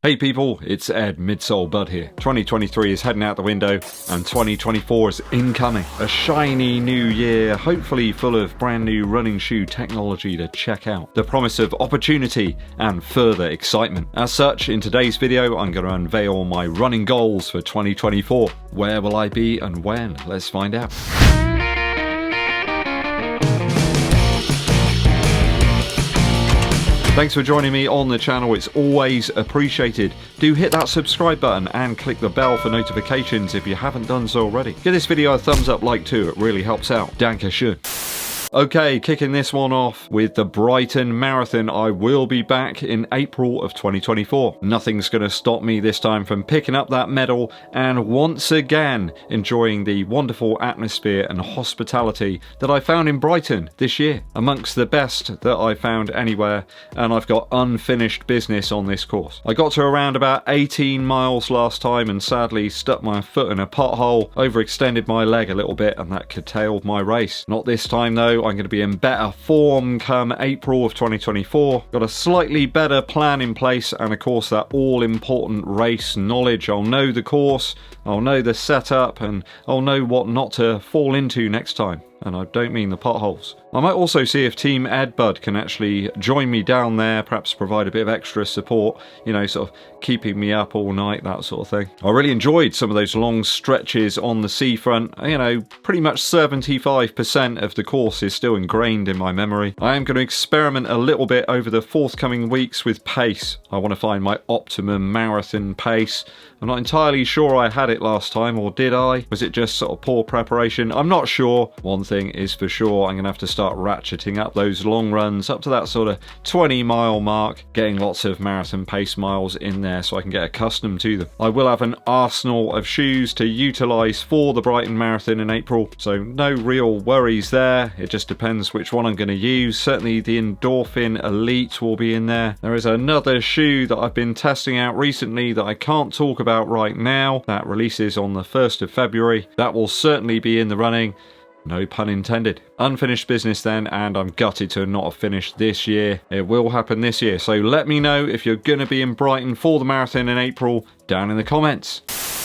Hey people, it's Ed, Midsole Bud here. 2023 is heading out the window and 2024 is incoming. A shiny new year, hopefully full of brand new running shoe technology to check out. The promise of opportunity and further excitement. As such, in today's video, I'm going to unveil my running goals for 2024. Where will I be and when? Let's find out. Thanks for joining me on the channel, it's always appreciated. Do hit that subscribe button and click the bell for notifications if you haven't done so already. Give this video a thumbs up like too, it really helps out. Dankeschön. Okay, kicking this one off with the Brighton Marathon. I will be back in April of 2024. Nothing's going to stop me this time from picking up that medal and once again enjoying the wonderful atmosphere and hospitality that I found in Brighton this year. Amongst the best that I found anywhere, and I've got unfinished business on this course. I got to around about 18 miles last time and sadly stuck my foot in a pothole, overextended my leg a little bit and that curtailed my race. Not this time though. I'm going to be in better form come April of 2024. Got a slightly better plan in place and of course that all important race knowledge. I'll know the course, I'll know the setup and I'll know what not to fall into next time. And I don't mean the potholes. I might also see if Team Eddbud can actually join me down there, perhaps provide a bit of extra support, you know, sort of keeping me up all night, that sort of thing. I really enjoyed some of those long stretches on the seafront. You know, pretty much 75% of the course is still ingrained in my memory. I am going to experiment a little bit over the forthcoming weeks with pace. I want to find my optimum marathon pace. I'm not entirely sure I had it last time, or did I? Was it just sort of poor preparation? I'm not sure. One thing is for sure, I'm going to have to start ratcheting up those long runs up to that sort of 20-mile mark, getting lots of marathon pace miles in there so I can get accustomed to them. I will have an arsenal of shoes to utilise for the Brighton Marathon in April, so no real worries there. It just depends which one I'm going to use. Certainly the Endorphin Elite will be in there. There is another shoe that I've been testing out recently that I can't talk about right now. That releases on the 1st of February. That will certainly be in the running. No pun intended. Unfinished business then, and I'm gutted to not have finished this year. It will happen this year, so let me know if you're going to be in Brighton for the marathon in April down in the comments.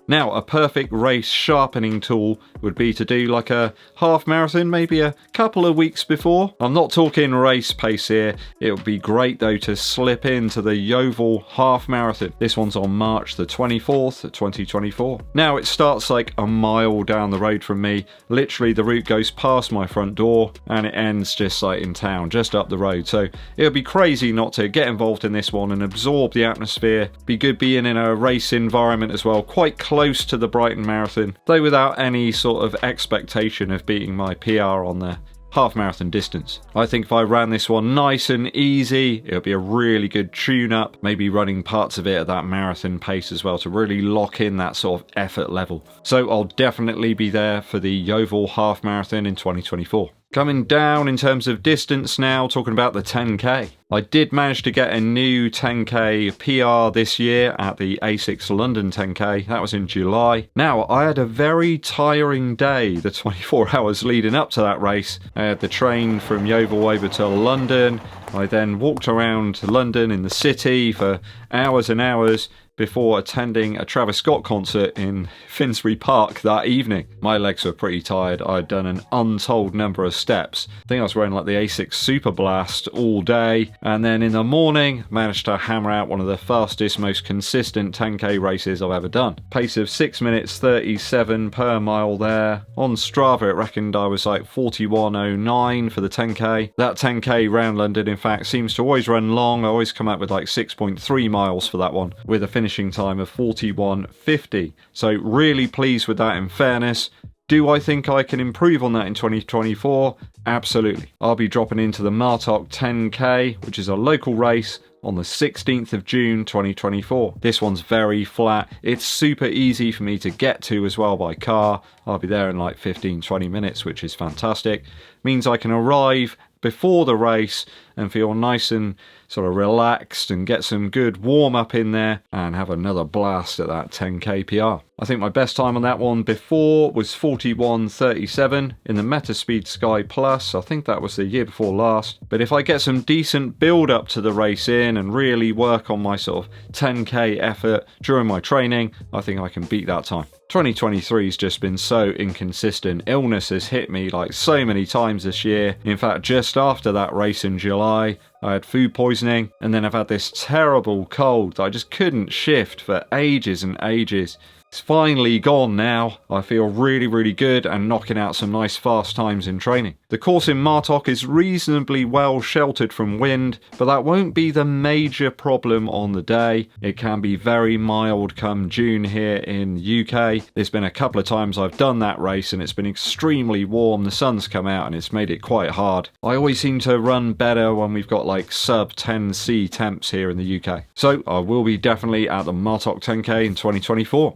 Now, a perfect race sharpening tool would be to do like a half marathon, maybe a couple of weeks before. I'm not talking race pace here. It would be great though to slip into the YEOVIL Half Marathon. This one's on March the 24th, 2024. Now, it starts like a mile down the road from me. Literally, the route goes past my front door and it ends just like in town, just up the road. So it would be crazy not to get involved in this one and absorb the atmosphere. Be good being in a race environment as well, quite close to the Brighton Marathon, though without any sort of expectation of beating my PR on the half marathon distance. I think if I ran this one nice and easy, it would be a really good tune-up, maybe running parts of it at that marathon pace as well to really lock in that sort of effort level. So I'll definitely be there for the YEOVIL Half Marathon in 2024. Coming down in terms of distance now, talking about the 10k. I did manage to get a new 10k PR this year at the A6 London 10k. That was in July. Now, I had a very tiring day, the 24 hours leading up to that race. I had the train from Yovoil over to London. I then walked around London in the city for hours and hours before attending a Travis Scott concert in Finsbury Park that evening. My legs were pretty tired. I'd done an untold number of steps. I think I was wearing like the A6 Super Blast all day, and then in the morning managed to hammer out one of the fastest, most consistent 10k races I've ever done. Pace of 6 minutes 37 per mile there. On Strava it reckoned I was like 41:09 for the 10k. That 10k round London in fact seems to always run long. I always come up with like 6.3 miles for that one, with a finishing time of 41:50. So really pleased with that in fairness. Do I think I can improve on that in 2024? Absolutely. I'll be dropping into the Martok 10k, which is a local race, on the 16th of June 2024. This one's very flat. It's super easy for me to get to as well by car. I'll be there in like 15-20 minutes, which is fantastic. Means I can arrive before the race and feel nice and sort of relaxed and get some good warm up in there and have another blast at that 10k PR. I think my best time on that one before was 41:37 in the Metaspeed Sky Plus. I think that was the year before last. But if I get some decent build up to the race in and really work on my sort of 10k effort during my training, I think I can beat that time. 2023 has just been so inconsistent. Illness has hit me like so many times this year. In fact, just after that race in July, I had food poisoning, and then I've had this terrible cold that I just couldn't shift for ages and ages. It's finally gone now. I feel really, really good and knocking out some nice fast times in training. The course in Martok is reasonably well sheltered from wind, but that won't be the major problem on the day. It can be very mild come June here in UK. There's been a couple of times I've done that race and it's been extremely warm. The sun's come out and it's made it quite hard. I always seem to run better when we've got like sub 10C temps here in the UK. So I will be definitely at the Martok 10k in 2024.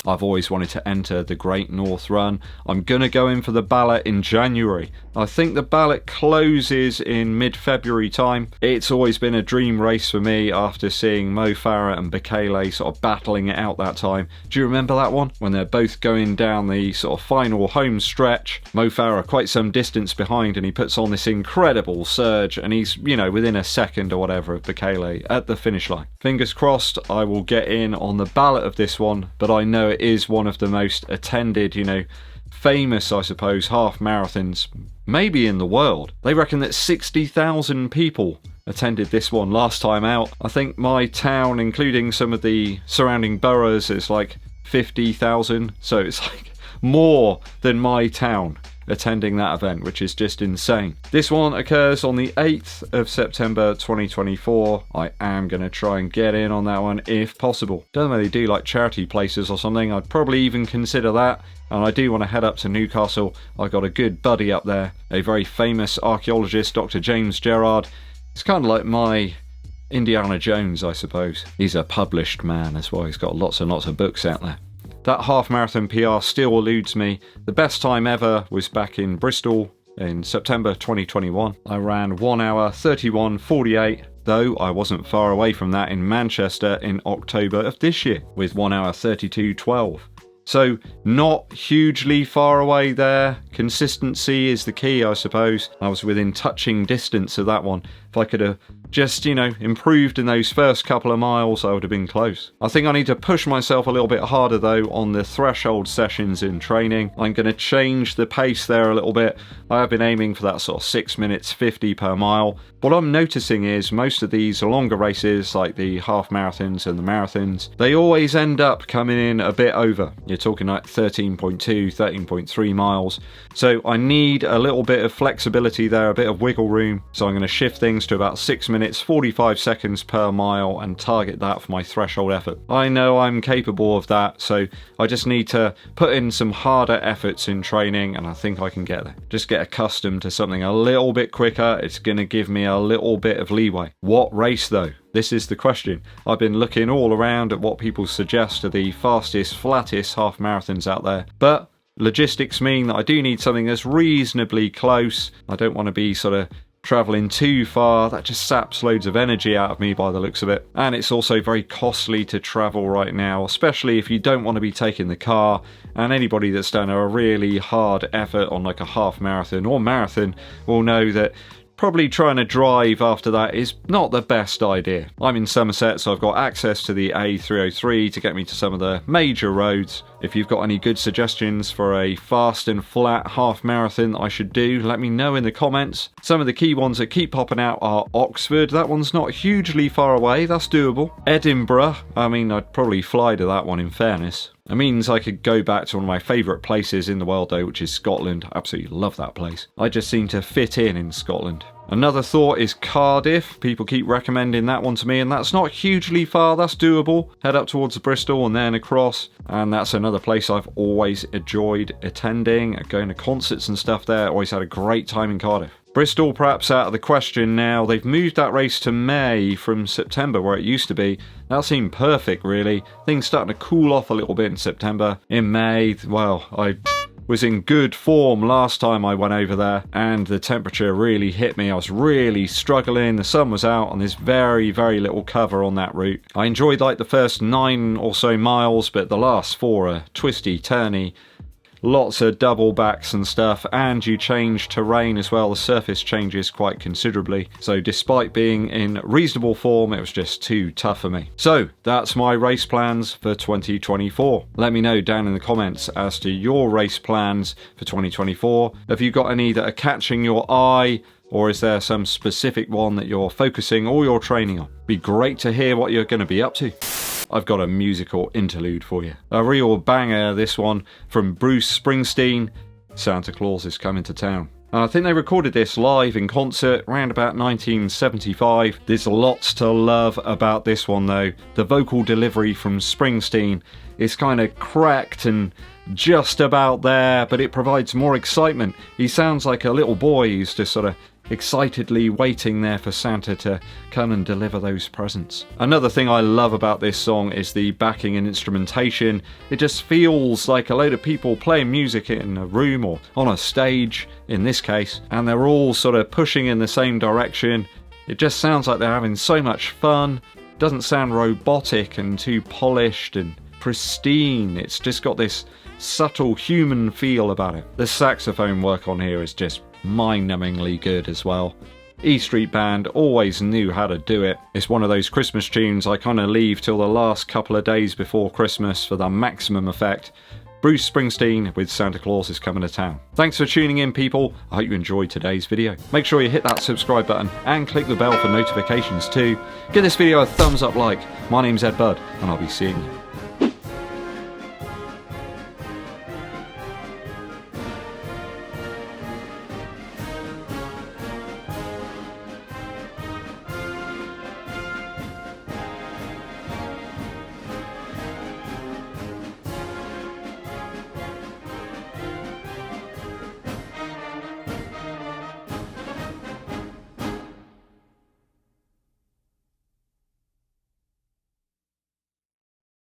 I've always wanted to enter the Great North Run. I'm going to go in for the ballot in January. I think the ballot closes in mid-February time. It's always been a dream race for me after seeing Mo Farah and Bekele sort of battling it out that time. Do you remember that one? When they're both going down the sort of final home stretch. Mo Farah quite some distance behind and he puts on this incredible surge and he's, you know, within a second or whatever of Bekele at the finish line. Fingers crossed I will get in on the ballot of this one, but I know it is one of the most attended, you know, famous, I suppose, half marathons maybe in the world. They reckon that 60,000 people attended this one last time out. I think my town, including some of the surrounding boroughs, is like 50,000, so it's like more than my town attending that event, which is just insane. This one occurs on the 8th of September 2024. I am going to try and get in on that one if possible. Don't know if they do like charity places or something. I'd probably even consider that. And I do want to head up to Newcastle. I got a good buddy up there, a very famous archaeologist, Dr. James Gerard. It's kind of like my Indiana Jones, I suppose. He's a published man as well. He's got lots and lots of books out there. That half marathon PR still eludes me. The best time ever was back in Bristol in September 2021. I ran 1 hour 31:48, though I wasn't far away from that in Manchester in October of this year with 1 hour 32:12. So not hugely far away there. Consistency is the key, I suppose. I was within touching distance of that one. If I could have just, you know, improved in those first couple of miles, I would have been close. I think I need to push myself a little bit harder though on the threshold sessions in training. I'm going to change the pace there a little bit. I have been aiming for that sort of 6 minutes 50 per mile. What I'm noticing is most of these longer races, like the half marathons and the marathons, they always end up coming in a bit over. You're talking like 13.2, 13.3 miles. So I need a little bit of flexibility there, a bit of wiggle room. So I'm going to shift things to about 6 minutes 45 seconds per mile and target that for my threshold effort. I know I'm capable of that, so I just need to put in some harder efforts in training and I think I can get there. Just get accustomed to something a little bit quicker. It's going to give me a little bit of leeway. What race though? This is the question. I've been looking all around at what people suggest are the fastest, flattest half marathons out there, but logistics mean that I do need something that's reasonably close. I don't want to be sort of travelling too far. That just saps loads of energy out of me by the looks of it. And it's also very costly to travel right now, especially if you don't want to be taking the car. And anybody that's done a really hard effort on like a half marathon or marathon will know that probably trying to drive after that is not the best idea. I'm in Somerset, so I've got access to the A303 to get me to some of the major roads. If you've got any good suggestions for a fast and flat half marathon that I should do, let me know in the comments. Some of the key ones that keep popping out are Oxford. That one's not hugely far away, that's doable. Edinburgh, I mean, I'd probably fly to that one in fairness. It means I could go back to one of my favourite places in the world though, which is Scotland. I absolutely love that place. I just seem to fit in Scotland. Another thought is Cardiff. People keep recommending that one to me, and that's not hugely far, that's doable. Head up towards Bristol and then across, and that's another place I've always enjoyed attending, going to concerts and stuff there. Always had a great time in Cardiff. Bristol perhaps out of the question now. They've moved that race to May from September where it used to be. That seemed perfect really. Things starting to cool off a little bit in September. In May, well, I was in good form last time I went over there, and the temperature really hit me. I was really struggling. The sun was out on this very little cover on that route. I enjoyed like the first 9 or so miles, but the last 4 are twisty, turny, lots of double backs and stuff, and you change terrain as well. The surface changes quite considerably, so despite being in reasonable form, it was just too tough for me. So that's my race plans for 2024. Let me know down in the comments as to your race plans for 2024. Have you got any that are catching your eye, or is there some specific one that you're focusing all your training on? Be great to hear what you're going to be up to. I've got a musical interlude for you. A real banger, this one, from Bruce Springsteen. Santa Claus is Coming to Town. I think they recorded this live in concert around about 1975. There's lots to love about this one though. The vocal delivery from Springsteen is kind of cracked and just about there, but it provides more excitement. He sounds like a little boy who's just sort of excitedly waiting there for Santa to come and deliver those presents. Another thing I love about this song is the backing and instrumentation. It just feels like a load of people playing music in a room or on a stage in this case, and they're all sort of pushing in the same direction. It just sounds like they're having so much fun. It doesn't sound robotic and too polished and pristine. It's just got this subtle human feel about it. The saxophone work on here is just mind-numbingly good as well. E Street Band always knew how to do it. It's one of those Christmas tunes I kind of leave till the last couple of days before Christmas for the maximum effect. Bruce Springsteen with Santa Claus is Coming to Town. Thanks for tuning in, people. I hope you enjoyed today's video. Make sure you hit that subscribe button and click the bell for notifications too. Give this video a thumbs up like. My name's Eddbud, and I'll be seeing you